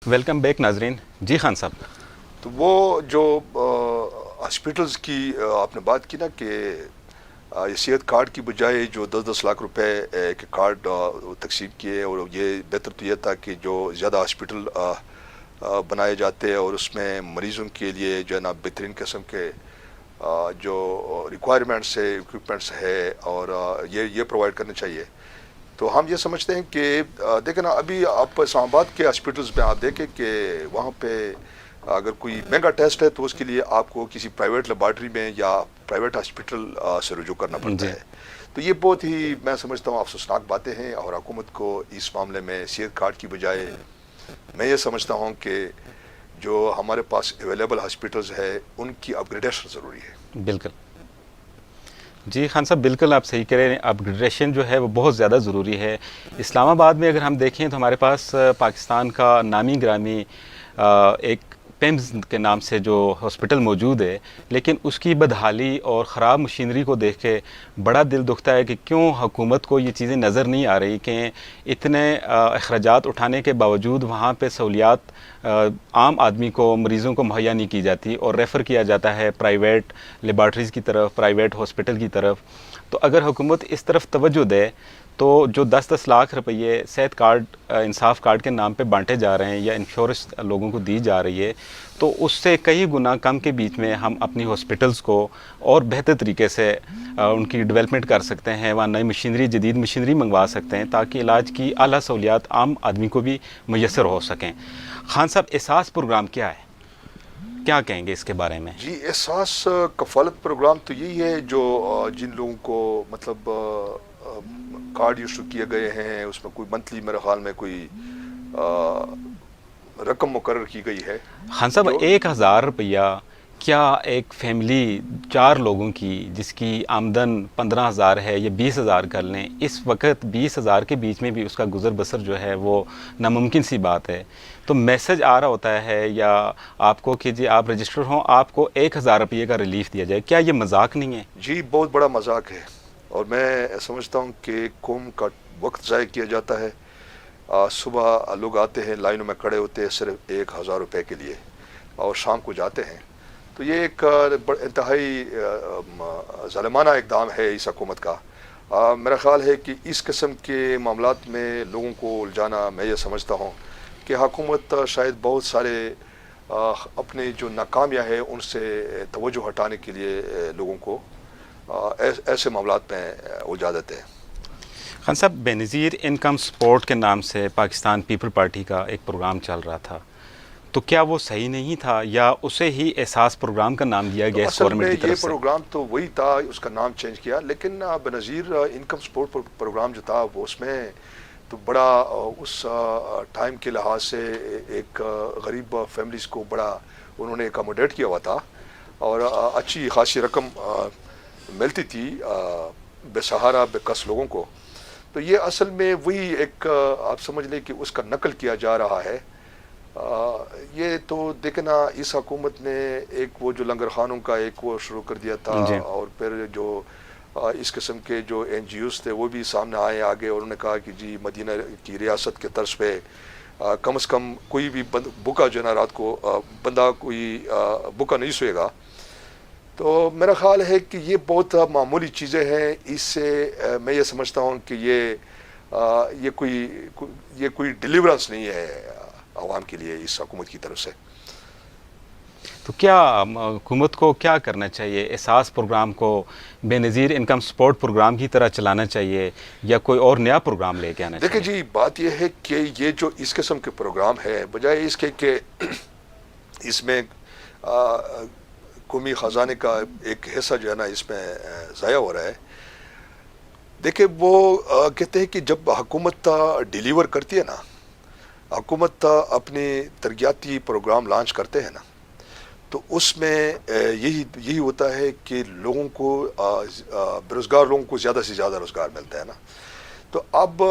Welcome back ناظرین. جی خان صاحب, تو وہ جو ہاسپٹلز کی آپ نے بات کی نا کہ یہ صحت کارڈ کی بجائے جو 10-10 لاکھ روپے کے کارڈ تقسیم کیے, اور یہ بہتر تو یہ تھا کہ جو زیادہ ہاسپٹل بنائے جاتے اور اس میں مریضوں کے لیے جو ہے نا بہترین قسم کے جو ریکوائرمنٹس ہے, اکوپمنٹس ہے, اور یہ پرووائڈ کرنے چاہیے. تو ہم یہ سمجھتے ہیں کہ دیکھیں نا, ابھی آپ اسلام آباد کے ہاسپٹلز میں آپ دیکھیں کہ وہاں پہ اگر کوئی مہنگا ٹیسٹ ہے تو اس کے لیے آپ کو کسی پرائیویٹ لیبارٹری میں یا پرائیویٹ ہاسپٹل سے رجوع کرنا پڑتا جی ہے. تو یہ بہت ہی میں سمجھتا ہوں افسوسناک باتیں ہیں, اور حکومت کو اس معاملے میں صحت کارڈ کی بجائے میں یہ سمجھتا ہوں کہ جو ہمارے پاس اویلیبل ہاسپٹلز ہے ان کی اپ گریڈیشن ضروری ہے. بالکل. جی خان صاحب, بالکل آپ صحیح کہہ رہے ہیں. اپ گریڈیشن جو ہے وہ بہت زیادہ ضروری ہے. اسلام آباد میں اگر ہم دیکھیں تو ہمارے پاس پاکستان کا نامی گرامی ایک پیمز کے نام سے جو ہاسپٹل موجود ہے, لیکن اس کی بدحالی اور خراب مشینری کو دیکھ کے بڑا دل دکھتا ہے کہ کیوں حکومت کو یہ چیزیں نظر نہیں آ رہی کہ اتنے اخراجات اٹھانے کے باوجود وہاں پہ سہولیات عام آدمی کو, مریضوں کو مہیا نہیں کی جاتی اور ریفر کیا جاتا ہے پرائیویٹ لیبارٹریز کی طرف, پرائیویٹ ہاسپٹل کی طرف. تو اگر حکومت اس طرف توجہ دے تو جو 10-10 لاکھ روپئے صحت کارڈ, انصاف کارڈ کے نام پہ بانٹے جا رہے ہیں یا انشورنس لوگوں کو دی جا رہی ہے, تو اس سے کئی گنا کم کے بیچ میں ہم اپنی ہاسپٹلس کو اور بہتر طریقے سے ان کی ڈیولپمنٹ کر سکتے ہیں. وہاں نئی مشینری, جدید مشینری منگوا سکتے ہیں تاکہ علاج کی اعلیٰ سہولیات عام آدمی کو بھی میسر ہو سکیں. خان صاحب, احساس پروگرام کیا ہے, کیا کہیں گے اس کے بارے میں؟ جی, احساس کفالت پروگرام تو یہی ہے جو جن لوگوں کو مطلب کارڈ ایشو کیے گئے ہیں اس میں کوئی منتھلی میرے خیال میں کوئی رقم مقرر کی گئی ہے. خان صاحب, جو 1,000 روپیہ کیا ایک فیملی 4 لوگوں کی جس کی آمدن 15,000 ہے یا 20,000 کر لیں, اس وقت 20,000 کے بیچ میں بھی اس کا گزر بسر جو ہے وہ ناممکن سی بات ہے. تو میسج آ رہا ہوتا ہے یا آپ کو کہ جی آپ رجسٹر ہوں, آپ کو 1,000 روپیے کا ریلیف دیا جائے, کیا یہ مذاق نہیں ہے؟ جی, بہت بڑا مذاق ہے, اور میں سمجھتا ہوں کہ قوم کا وقت ضائع کیا جاتا ہے. صبح لوگ آتے ہیں, لائنوں میں کھڑے ہوتے ہیں صرف 1,000 روپے کے لیے, اور شام کو جاتے ہیں. تو یہ ایک انتہائی ظالمانہ اقدام ہے اس حکومت کا. میرا خیال ہے کہ اس قسم کے معاملات میں لوگوں کو الجھانا, میں یہ سمجھتا ہوں کہ حکومت شاید بہت سارے اپنے جو ناکامیاں ہیں ان سے توجہ ہٹانے کے لیے لوگوں کو ایسے معاملات میں الجھا دیتے ہیں. خان صاحب, بے نظیر انکم سپورٹ کے نام سے پاکستان پیپل پارٹی کا ایک پروگرام چل رہا تھا, تو کیا وہ صحیح نہیں تھا یا اسے ہی احساس پروگرام کا نام دیا گیا اس گورنمنٹ کی یہ طرف سے؟ پروگرام تو وہی تھا, اس کا نام چینج کیا, لیکن بنظیر انکم سپورٹ پروگرام جو تھا وہ اس میں تو بڑا اس ٹائم کے لحاظ سے ایک غریب فیملیز کو بڑا انہوں نے اکاموڈیٹ کیا ہوا تھا, اور اچھی خاصی رقم ملتی تھی بے سہارا بے کس لوگوں کو. تو یہ اصل میں وہی ایک آپ سمجھ لیں کہ اس کا نقل کیا جا رہا ہے. یہ تو دیکھنا, اس حکومت نے ایک وہ جو لنگر خانوں کا ایک وہ شروع کر دیا تھا, جی. اور پھر جو اس قسم کے جو این جی اوز تھے وہ بھی سامنے آئے آگے, اور انہوں نے کہا کہ جی مدینہ کی ریاست کے طرز پہ کم از کم کوئی بھی بھوکا جو ہے نا رات کو بندہ کوئی بھوکا نہیں سوئے گا. تو میرا خیال ہے کہ یہ بہت معمولی چیزیں ہیں. اس سے میں یہ سمجھتا ہوں کہ یہ کوئی ڈیلیورنس نہیں ہے عوام کے لیے اس حکومت کی طرف سے. تو کیا حکومت کو کیا کرنا چاہیے؟ احساس پروگرام کو بے نظیر انکم سپورٹ پروگرام کی طرح چلانا چاہیے یا کوئی اور نیا پروگرام لے کے آنا چاہیے؟ دیکھیں جی, بات یہ ہے کہ یہ جو اس قسم کے پروگرام ہے, بجائے اس کے کہ اس میں قومی خزانے کا ایک حصہ جو ہے نا اس میں ضائع ہو رہا ہے. دیکھیں, وہ کہتے ہیں کہ جب حکومت ڈیلیور کرتی ہے نا, حکومت اپنے ترقیاتی پروگرام لانچ کرتے ہیں نا, تو اس میں یہی ہوتا ہے کہ لوگوں کو بے روزگار لوگوں کو زیادہ سے زیادہ روزگار ملتا ہے نا. تو اب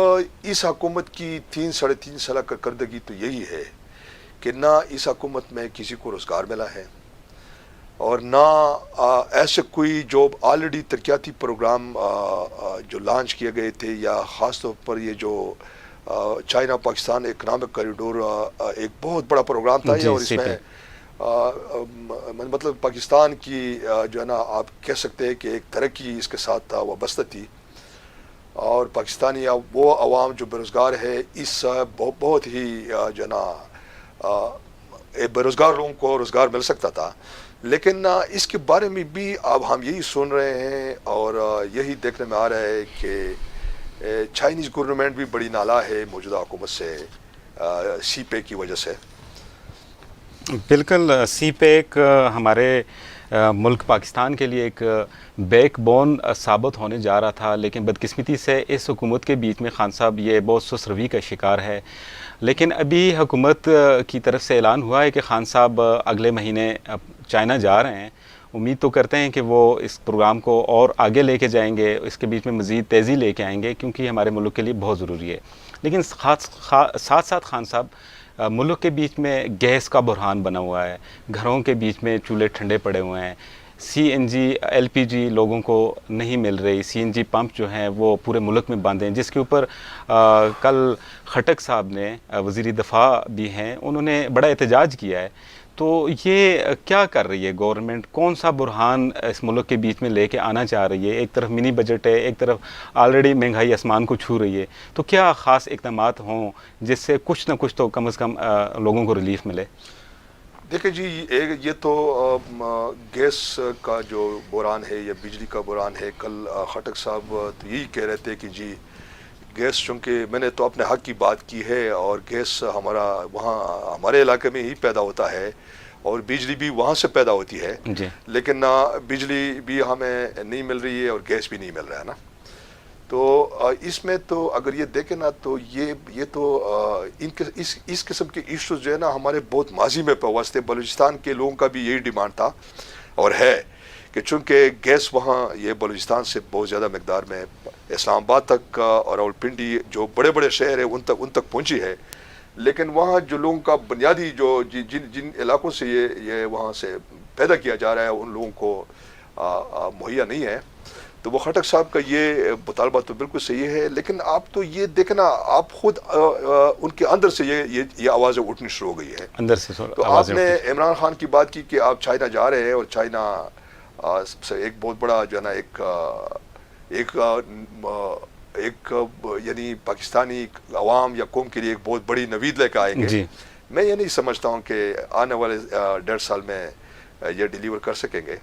اس حکومت کی 3-3.5 سالہ کارکردگی تو یہی ہے کہ نہ اس حکومت میں کسی کو روزگار ملا ہے, اور نہ ایسے کوئی جو آلریڈی ترقیاتی پروگرام جو لانچ کیے گئے تھے, یا خاص طور پر یہ جو چائنا پاکستان اکنامک کوریڈور ایک بہت بڑا پروگرام تھا یہ، اور اس میں مطلب پاکستان کی جو ہے نا آپ کہہ سکتے ہیں کہ ایک ترقی اس کے ساتھ وابستہ تھی، اور پاکستانی وہ عوام جو بے روزگار ہے اس بہت ہی جو ہے نا بے روزگار لوگوں کو روزگار مل سکتا تھا. لیکن اس کے بارے میں بھی اب ہم یہی سن رہے ہیں اور یہی دیکھنے میں آ رہا ہے کہ چائنیز گورنمنٹ بھی بڑی نالا ہے موجودہ حکومت سے سی پے کی وجہ سے. بالکل، سی پیک ہمارے ملک پاکستان کے لیے ایک بیک بون ثابت ہونے جا رہا تھا، لیکن بدقسمتی سے اس حکومت کے بیچ میں خان صاحب یہ بہت سست روی کا شکار ہے. لیکن ابھی حکومت کی طرف سے اعلان ہوا ہے کہ خان صاحب اگلے مہینے چائنا جا رہے ہیں. امید تو کرتے ہیں کہ وہ اس پروگرام کو اور آگے لے کے جائیں گے، اس کے بیچ میں مزید تیزی لے کے آئیں گے، کیونکہ یہ ہمارے ملک کے لیے بہت ضروری ہے. لیکن ساتھ ساتھ خان صاحب ملک کے بیچ میں گیس کا بحران بنا ہوا ہے، گھروں کے بیچ میں چولہے ٹھنڈے پڑے ہوئے ہیں، سی این جی ایل پی جی لوگوں کو نہیں مل رہی، سی این جی پمپ جو ہیں وہ پورے ملک میں بند ہیں، جس کے اوپر کل خٹک صاحب نے وزیر دفاع بھی ہیں انہوں نے بڑا احتجاج کیا ہے. تو یہ کیا کر رہی ہے گورنمنٹ؟ کون سا برہان اس ملک کے بیچ میں لے کے آنا چاہ رہی ہے؟ ایک طرف منی بجٹ ہے، ایک طرف آلریڈی مہنگائی آسمان کو چھو رہی ہے. تو کیا خاص اقدامات ہوں جس سے کچھ نہ کچھ تو کم از کم لوگوں کو ریلیف ملے؟ دیکھیں جی، یہ تو گیس کا جو بحران ہے یا بجلی کا بحران ہے. کل خٹک صاحب تو یہی کہہ رہے تھے کہ جی گیس، چونکہ میں نے تو اپنے حق کی بات کی ہے اور گیس ہمارا وہاں ہمارے علاقے میں ہی پیدا ہوتا ہے اور بجلی بھی وہاں سے پیدا ہوتی ہے جی. لیکن بجلی بھی ہمیں نہیں مل رہی ہے اور گیس بھی نہیں مل رہا ہے نا. تو اس میں تو اگر یہ دیکھیں نا تو یہ تو اس قسم کے ایشوز جو ہے نا ہمارے بہت ماضی میں واسطے بلوچستان کے لوگوں کا بھی یہی ڈیمانڈ تھا اور ہے کہ چونکہ گیس وہاں یہ بلوچستان سے بہت زیادہ مقدار میں اسلام آباد تک اور راولپنڈی جو بڑے بڑے شہر ہیں ان تک پہنچی ہے، لیکن وہاں جو لوگوں کا بنیادی جو جن علاقوں سے یہ وہاں سے پیدا کیا جا رہا ہے ان لوگوں کو مہیا نہیں ہے. تو وہ خٹک صاحب کا یہ مطالبہ تو بالکل صحیح ہے، لیکن آپ تو یہ دیکھنا آپ خود ان کے اندر سے یہ آوازیں اٹھنی شروع ہو گئی ہے اندر سے. تو آپ نے عمران خان کی بات کی کہ آپ چائنا جا رہے ہیں اور چائنا سے ایک بہت بڑا جو ہے نا ایک یعنی پاکستانی عوام یا قوم کے لیے ایک بہت بڑی نوید لے کے آئیں گے. جی. میں یہ نہیں سمجھتا ہوں کہ آنے والے 1.5 سال میں یہ ڈیلیور کر سکیں گے.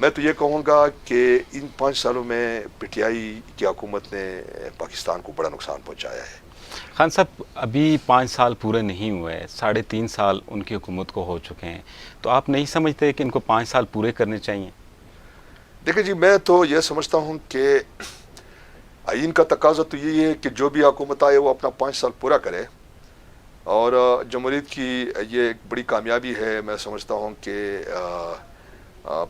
میں تو یہ کہوں گا کہ ان 5 سالوں میں پی ٹی آئی کی حکومت نے پاکستان کو بڑا نقصان پہنچایا ہے. خان صاحب ابھی 5 سال پورے نہیں ہوئے، 3.5 سال ان کی حکومت کو ہو چکے ہیں، تو آپ نہیں سمجھتے کہ ان کو 5 سال پورے کرنے چاہیے؟ دیکھیں جی، میں تو یہ سمجھتا ہوں کہ آئین کا تقاضا تو یہی ہے کہ جو بھی حکومت آئے وہ اپنا 5 سال پورا کرے، اور جمہوریت کی یہ ایک بڑی کامیابی ہے. میں سمجھتا ہوں کہ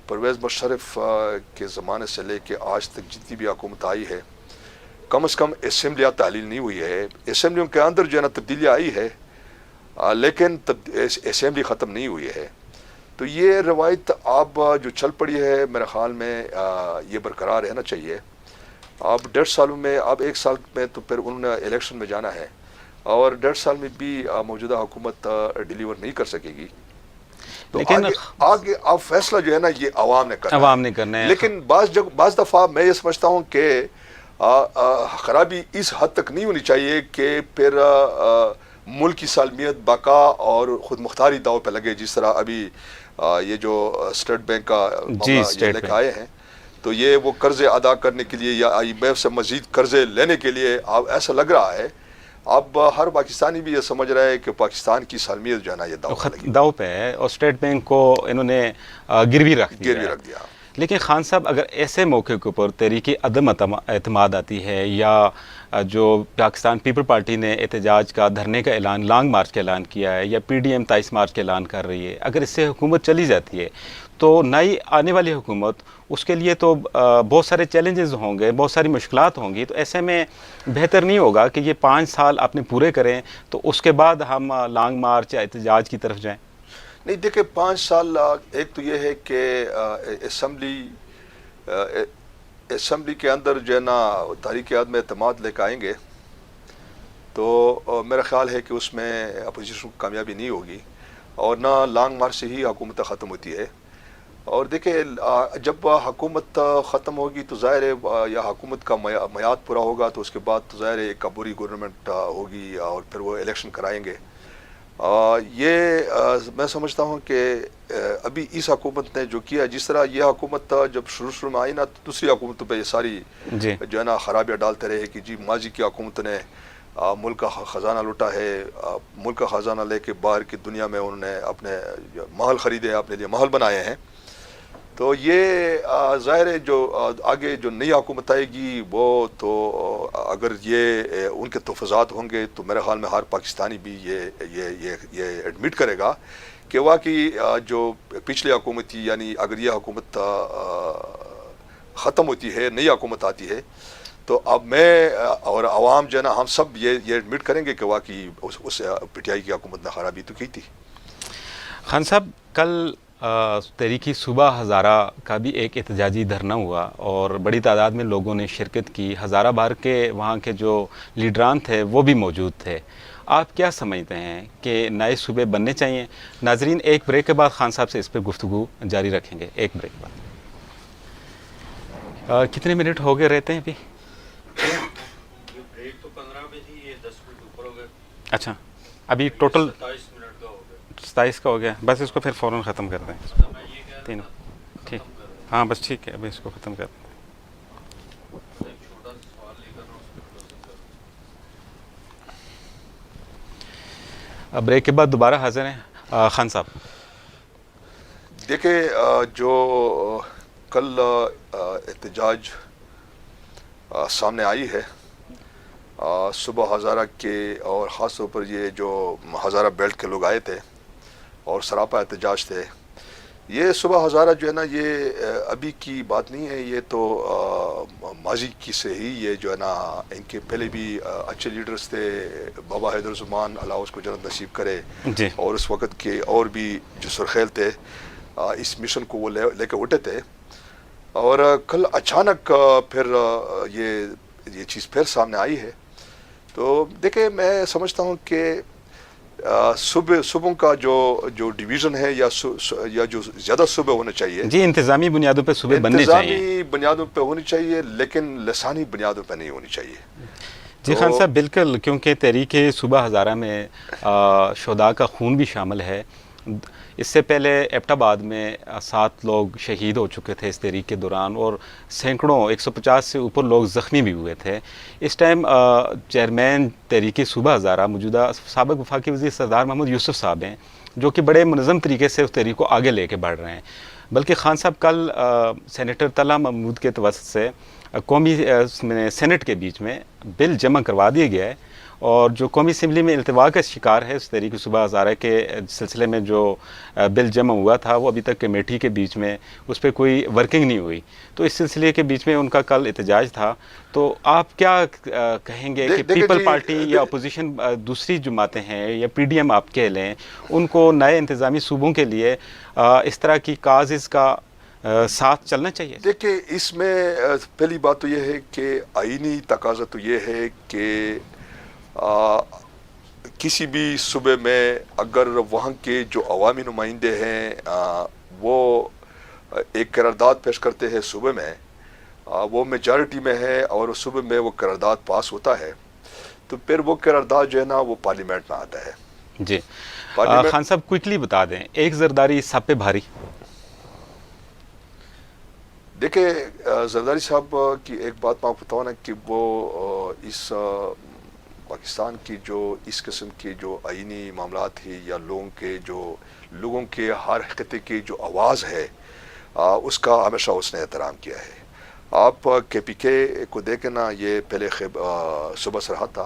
پرویز مشرف کے زمانے سے لے کے آج تک جتنی بھی حکومت آئی ہے کم از کم اسمبلیاں تعلیل نہیں ہوئی ہے. اسمبلیوں کے اندر جو ہے نا تبدیلیاں آئی ہے لیکن اسمبلی ختم نہیں ہوئی ہے. تو یہ روایت اب جو چل پڑی ہے میرے خیال میں یہ برقرار رہنا چاہیے. اب 1.5 سالوں میں، اب 1 سال میں تو پھر انہوں نے الیکشن میں جانا ہے اور 1.5 سال میں بھی موجودہ حکومت ڈیلیور نہیں کر سکے گی. تو آگے اب فیصلہ جو ہے نا یہ عوام نے کرنا ہے. لیکن بعض دفعہ میں یہ سمجھتا ہوں کہ خرابی اس حد تک نہیں ہونی چاہیے کہ پھر ملک کی سالمیت، بقا اور خود مختاری داؤ پہ لگے. جس طرح ابھی یہ جو اسٹیٹ بینک کا معاملہ لے کے آئے ہیں، تو یہ وہ قرضے ادا کرنے کے لیے یا آئی ایم ایف سے مزید قرضے لینے کے لیے اب ایسا لگ رہا ہے. اب ہر پاکستانی بھی یہ سمجھ رہا ہے کہ پاکستان کی سالمیت جو ہے نا یہ داؤ پہ ہے اور اسٹیٹ بینک کو انہوں نے گروی رکھ دیا. لیکن خان صاحب اگر ایسے موقع کے اوپر تحریک عدم اعتماد آتی ہے یا جو پاکستان پیپل پارٹی نے احتجاج کا، دھرنے کا اعلان، لانگ مارچ کا اعلان کیا ہے، یا پی ڈی ایم 23 مارچ کا اعلان کر رہی ہے، اگر اس سے حکومت چلی جاتی ہے تو نئی آنے والی حکومت اس کے لیے تو بہت سارے چیلنجز ہوں گے، بہت ساری مشکلات ہوں گی. تو ایسے میں بہتر نہیں ہوگا کہ یہ 5 سال اپنے پورے کریں تو اس کے بعد ہم لانگ مارچ یا احتجاج کی طرف جائیں؟ نہیں، دیکھیں 5 سال ایک تو یہ ہے کہ اسمبلی کے اندر جو ہے نا تحریک عدم اعتماد لے کے آئیں گے تو میرا خیال ہے کہ اس میں اپوزیشن کو کامیابی نہیں ہوگی اور نہ لانگ مارچ سے ہی حکومت ختم ہوتی ہے. اور دیکھیں جب حکومت ختم ہوگی تو ظاہر ہے یا حکومت کا میعاد پورا ہوگا تو اس کے بعد تو ظاہر ہے ایک عبوری گورنمنٹ ہوگی اور پھر وہ الیکشن کرائیں گے. یہ میں سمجھتا ہوں کہ ابھی اس حکومت نے جو کیا، جس طرح یہ حکومت جب شروع میں آئی نا تو دوسری حکومتوں پہ یہ ساری جی جو ہے نا خرابیاں ڈالتے رہے کہ جی ماضی کی حکومت نے ملک کا خزانہ لوٹا ہے، ملک کا خزانہ لے کے باہر کی دنیا میں انہوں نے اپنے محل خریدے، اپنے لیے محل بنائے ہیں. تو یہ ظاہر ہے جو آگے جو نئی حکومت آئے گی وہ تو اگر یہ ان کے تحفظات ہوں گے تو میرے خیال میں ہر پاکستانی بھی یہ ایڈمٹ کرے گا کہ واقعی جو پچھلی حکومت تھی، یعنی اگر یہ حکومت ختم ہوتی ہے، نئی حکومت آتی ہے تو اب میں اور عوام جو ہے نا ہم سب یہ ایڈمٹ کریں گے کہ واقعی اس پی ٹی آئی کی حکومت نے خرابی تو کی تھی. خان صاحب، کل تحریک صوبہ ہزارہ کا بھی ایک احتجاجی دھرنا ہوا اور بڑی تعداد میں لوگوں نے شرکت کی. ہزارہ بار کے وہاں کے جو لیڈران تھے وہ بھی موجود تھے. آپ کیا سمجھتے ہیں کہ نئے صوبے بننے چاہیے؟ ناظرین، ایک بریک کے بعد خان صاحب سے اس پہ گفتگو جاری رکھیں گے. ایک بریک بعد. کتنے منٹ ہو گئے رہتے ہیں ابھی؟ بریک تو 15 میں تھی، یہ 10 منٹ اوپر ہو گئے. اچھا، ابھی ٹوٹل 27 منٹ کا ہو گیا. 27 کا ہو گیا. بس اس کو پھر فوراً ختم کر دیں. میں یہ کہہ رہا تین. تھا ٹھیک، ختم کر دیں. ہاں بس ٹھیک ہے، ابھی اس کو ختم کر دیں. ایک چھوٹا سا سوال لے کر اس پہ کلوزنگ کر دیں. بریک کے بعد دوبارہ حاضر ہیں. خان صاحب، دیکھیں جو کل احتجاج سامنے آئی ہے صبح ہزارہ کے، اور خاص طور پر یہ جو ہزارہ بیلٹ کے لوگ آئے تھے اور سراپا احتجاج تھے، یہ صبح ہزارہ جو ہے نا یہ ابھی کی بات نہیں ہے، یہ تو ماضی کی سے ہی یہ جو ہے نا ان کے پہلے بھی اچھے لیڈرز تھے. بابا حیدر الزمان، اللہ اس کو جنت نصیب کرے، جی اور اس وقت کے اور بھی جو سرخیل تھے اس مشن کو وہ لے کے اٹھے تھے. اور کل اچانک پھر یہ چیز پھر سامنے آئی ہے. تو دیکھیں میں سمجھتا ہوں کہ صوبوں کا جو ڈویژن ہے یا جو زیادہ صوبے ہونے چاہیے، جی انتظامی بنیادوں پہ صوبے بننے چاہیے. انتظامی بنیادوں پہ ہونی چاہیے لیکن لسانی بنیادوں پہ نہیں ہونی چاہیے. جی خان صاحب، بالکل، کیونکہ تحریک صوبہ ہزارہ میں شہداء کا خون بھی شامل ہے. اس سے پہلے ایبٹ آباد میں 7 لوگ شہید ہو چکے تھے اس تحریک کے دوران، اور سینکڑوں 150 سے اوپر لوگ زخمی بھی ہوئے تھے. اس ٹائم چیئرمین تحریک صوبہ ہزارہ موجودہ سابق وفاقی وزیر سردار محمد یوسف صاحب ہیں، جو کہ بڑے منظم طریقے سے اس تحریک کو آگے لے کے بڑھ رہے ہیں. بلکہ خان صاحب، کل سینیٹر طلحہ محمود کے توسط سے قومی سینٹ کے بیچ میں بل جمع کروا دیا گیا ہے، اور جو قومی اسمبلی میں التوا کا شکار ہے اس تحریک صوبہ ہزارہ کے سلسلے میں جو بل جمع ہوا تھا، وہ ابھی تک کمیٹی کے بیچ میں اس پہ کوئی ورکنگ نہیں ہوئی. تو اس سلسلے کے بیچ میں ان کا کل احتجاج تھا. تو آپ کیا کہیں گے کہ پیپل پارٹی یا اپوزیشن دوسری جماعتیں ہیں یا پی ڈی ایم آپ کہہ لیں، ان کو نئے انتظامی صوبوں کے لیے اس طرح کی کازز کا ساتھ چلنا چاہیے؟ دیکھیں اس میں پہلی بات تو یہ ہے کہ آئینی تقاضا تو یہ ہے کہ کسی بھی صوبے میں اگر وہاں کے جو عوامی نمائندے ہیں وہ ایک قرارداد پیش کرتے ہیں صوبے میں، وہ میجارٹی میں ہے اور اس صوبے میں وہ قرارداد پاس ہوتا ہے، تو پھر وہ قرارداد جو ہے نا وہ پارلیمنٹ میں آتا ہے. جی خان صاحب، کوئکلی بتا دیں، ایک زرداری سب پہ بھاری. دیکھیں زرداری صاحب کی ایک بات میں آپ کو بتاؤں نا کہ وہ اس پاکستان کی جو اس قسم کی جو آئینی معاملات ہی یا لوگوں کے ہر خطے کی جو آواز ہے اس کا ہمیشہ اس نے احترام کیا ہے. آپ کے پی کے کو دیکھیں نا، یہ پہلے صوبہ سرحد تھا،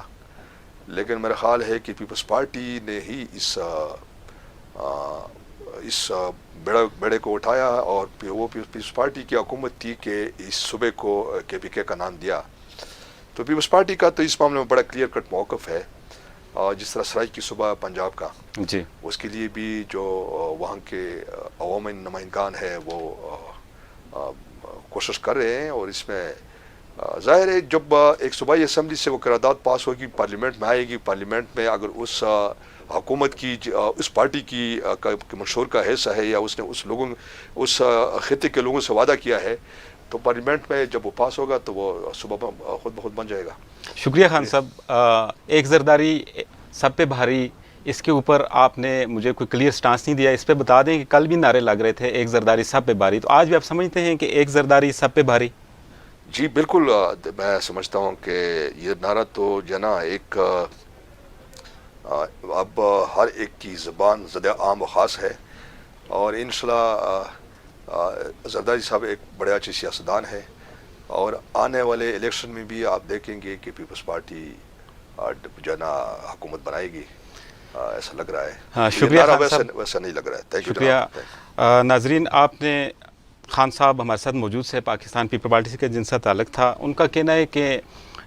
لیکن میرا خیال ہے کہ پیپلز پارٹی نے ہی اس بیڑے کو اٹھایا اور وہ پیپلز پارٹی کی حکومت تھی کہ اس صوبے کو کے پی کے کا نام دیا. تو پیپلز پارٹی کا تو اس معاملے میں بڑا کلیئر کٹ موقف ہے. جس طرح سرائی کی صوبہ پنجاب کا، جی اس کے لیے بھی جو وہاں کے عوامی نمائندگان ہیں وہ کوشش کر رہے ہیں، اور اس میں ظاہر ہے جب ایک صوبائی اسمبلی سے وہ قرارداد پاس ہوگی، پارلیمنٹ میں آئے گی، پارلیمنٹ میں اگر اس حکومت کی اس پارٹی کی منشور کا حصہ ہے یا اس نے اس خطے کے لوگوں سے وعدہ کیا ہے، تو پارلیمنٹ میں جب وہ پاس ہوگا تو وہ صوبہ خود بخود بن جائے گا۔ شکریہ خان صاحب۔ ایک زرداری سب پہ بھاری، اس کے اوپر آپ نے مجھے کوئی کلیئر سٹانس نہیں دیا۔ اس پہ بتا دیں کہ کل بھی نعرے لگ رہے تھے ایک زرداری سب پہ بھاری، تو آج بھی آپ سمجھتے ہیں کہ ایک زرداری سب پہ بھاری؟ جی بالکل، میں سمجھتا ہوں کہ یہ نعرہ تو جو ہے نا ایک اب ہر ایک کی زبان زدہ عام و خاص ہے، اور انشاءاللہ زرداری صاحب ایک بڑے اچھے سیاستدان ہیں، اور آنے والے الیکشن میں بھی آپ دیکھیں گے کہ پیپلز پارٹی جو ہے نا حکومت بنائے گی، ایسا لگ رہا ہے۔ ہاں، یہ شکریہ نعرہ خان صاحب۔ ویسا نہیں لگ رہا ہے۔ تھینک یو شکریہ ناظرین، آپ نے خان صاحب ہمارے ساتھ موجود سے پاکستان پیپل پارٹی کے جن سے تعلق تھا، ان کا کہنا ہے کہ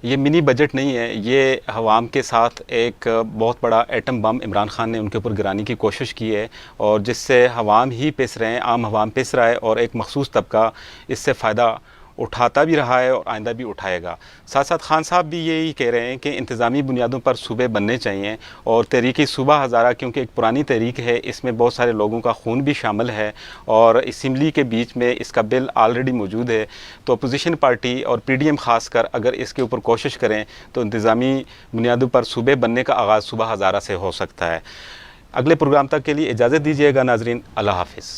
یہ منی بجٹ نہیں ہے، یہ عوام کے ساتھ ایک بہت بڑا ایٹم بم عمران خان نے ان کے اوپر گرانے کی کوشش کی ہے، اور جس سے عوام ہی پس رہے ہیں، عام عوام پس رہا ہے، اور ایک مخصوص طبقہ اس سے فائدہ اٹھاتا بھی رہا ہے اور آئندہ بھی اٹھائے گا۔ ساتھ ساتھ خان صاحب بھی یہی کہہ رہے ہیں کہ انتظامی بنیادوں پر صوبے بننے چاہیے، اور تحریک صوبہ ہزارہ کیونکہ ایک پرانی تحریک ہے، اس میں بہت سارے لوگوں کا خون بھی شامل ہے، اور اسمبلی کے بیچ میں اس کا بل آلریڈی موجود ہے، تو اپوزیشن پارٹی اور پی ڈی ایم خاص کر اگر اس کے اوپر کوشش کریں تو انتظامی بنیادوں پر صوبے بننے کا آغاز صوبہ ہزارہ سے ہو سکتا ہے۔ اگلے پروگرام تک کے لیے اجازت دیجیے گا ناظرین، اللہ حافظ۔